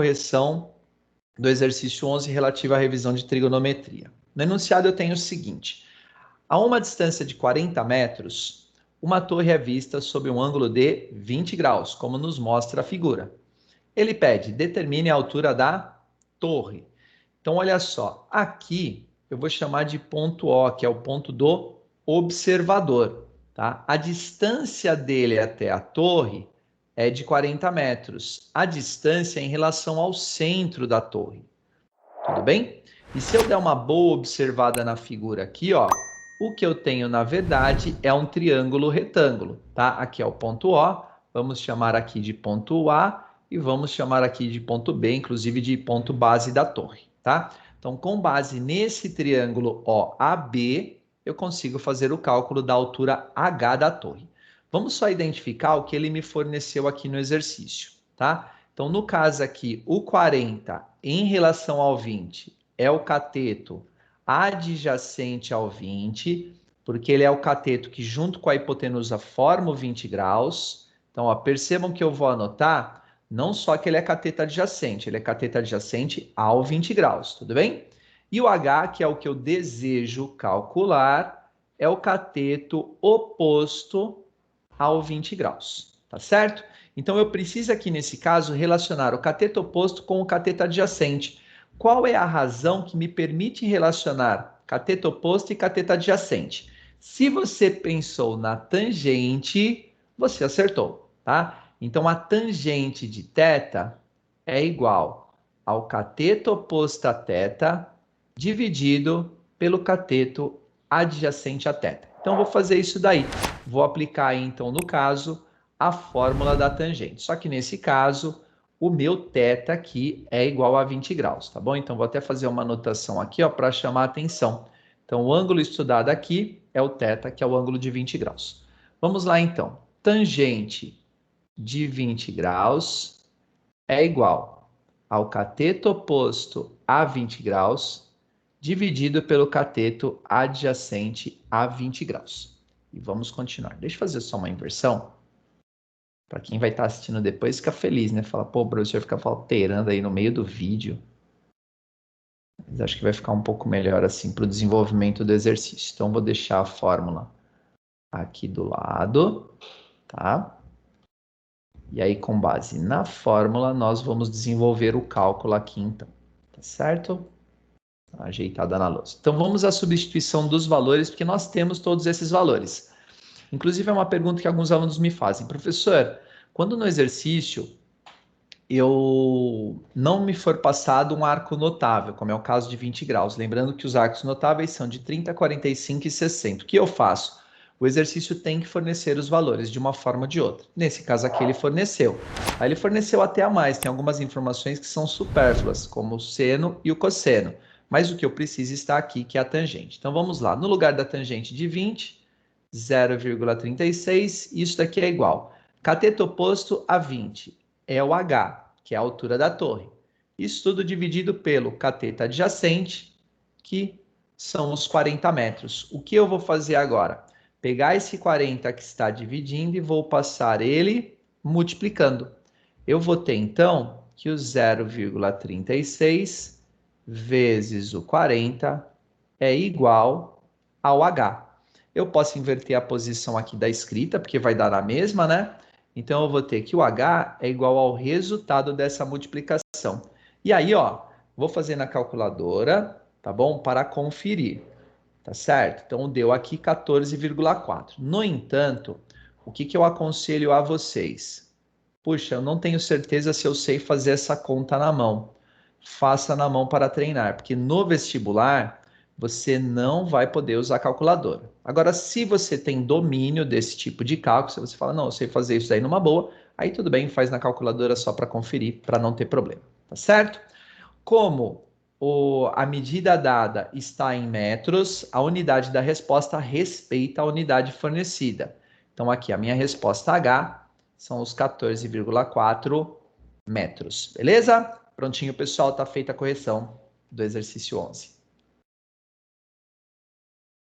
correção do exercício 11 relativo à revisão de trigonometria. No enunciado eu tenho o seguinte: a uma distância de 40 metros, uma torre é vista sob um ângulo de 20 graus, como nos mostra a figura. Ele pede, determine a altura da torre. Então, olha só, aqui eu vou chamar de ponto O, que é o ponto do observador, tá? A distância dele até a torre é de 40 metros. A distância é em relação ao centro da torre. Tudo bem? E se eu der uma boa observada na figura aqui, ó, o que eu tenho, na verdade, é um triângulo retângulo, tá? Aqui é o ponto O, vamos chamar aqui de ponto A e vamos chamar aqui de ponto B, inclusive de ponto base da torre, tá? Então, com base nesse triângulo OAB, eu consigo fazer o cálculo da altura H da torre. Vamos só identificar o que ele me forneceu aqui no exercício, tá? Então, no caso aqui, o 40 em relação ao 20 é o cateto adjacente ao 20, porque ele é o cateto que, junto com a hipotenusa, forma o 20 graus. Então, ó, percebam que eu vou anotar não só que ele é cateto adjacente, ele é cateto adjacente ao 20 graus, tudo bem? E o H, que é o que eu desejo calcular, é o cateto oposto ao 20 graus, tá certo? Então, eu preciso aqui, nesse caso, relacionar o cateto oposto com o cateto adjacente. Qual é a razão que me permite relacionar cateto oposto e cateto adjacente? Se você pensou na tangente, você acertou, tá? Então, a tangente de θ é igual ao cateto oposto a θ dividido pelo cateto adjacente a θ. Então, vou fazer isso daí. Vou aplicar, então, no caso, a fórmula da tangente. Só que, nesse caso, o meu θ aqui é igual a 20 graus, tá bom? Então, vou até fazer uma anotação aqui, ó, para chamar a atenção. Então, o ângulo estudado aqui é o θ, que é o ângulo de 20 graus. Vamos lá, então. Tangente de 20 graus é igual ao cateto oposto a 20 graus dividido pelo cateto adjacente a 20 graus. E vamos continuar. Deixa eu fazer só uma inversão. Para quem vai estar assistindo depois, fica feliz, né? Fala, pô, o professor fica alterando aí no meio do vídeo. Mas acho que vai ficar um pouco melhor assim para o desenvolvimento do exercício. Então, vou deixar a fórmula aqui do lado, tá? E aí, com base na fórmula, nós vamos desenvolver o cálculo aqui, então. Tá certo? Ajeitada na lousa. Então, vamos à substituição dos valores, porque nós temos todos esses valores. Inclusive, é uma pergunta que alguns alunos me fazem. Professor, quando no exercício eu não me for passado um arco notável, como é o caso de 20 graus, lembrando que os arcos notáveis são de 30, 45 e 60. O que eu faço? O exercício tem que fornecer os valores de uma forma ou de outra. Nesse caso aqui ele forneceu. Aí ele forneceu até a mais, tem algumas informações que são supérfluas, como o seno e o cosseno. Mas o que eu preciso está aqui, que é a tangente. Então vamos lá, no lugar da tangente de 20, 0,36, isso daqui é igual. Cateto oposto a 20 é o H, que é a altura da torre. Isso tudo dividido pelo cateto adjacente, que são os 40 metros. O que eu vou fazer agora? Pegar esse 40 que está dividindo e vou passar ele multiplicando. Eu vou ter, então, que o 0,36 vezes o 40 é igual ao H. Eu posso inverter a posição aqui da escrita, porque vai dar a mesma, né? Então, eu vou ter que o H é igual ao resultado dessa multiplicação. E aí, ó, vou fazer na calculadora, tá bom? Para conferir, tá certo? Então, deu aqui 14,4. No entanto, o que eu aconselho a vocês? Puxa, eu não tenho certeza se eu sei fazer essa conta na mão. Faça na mão para treinar, porque no vestibular você não vai poder usar calculadora. Agora, se você tem domínio desse tipo de cálculo, se você fala, não, eu sei fazer isso aí numa boa, aí tudo bem, faz na calculadora só para conferir, para não ter problema, tá certo? Como a medida dada está em metros, a unidade da resposta respeita a unidade fornecida. Então, aqui a minha resposta H são os 14,4 metros, beleza? Prontinho, pessoal, tá feita a correção do exercício 11.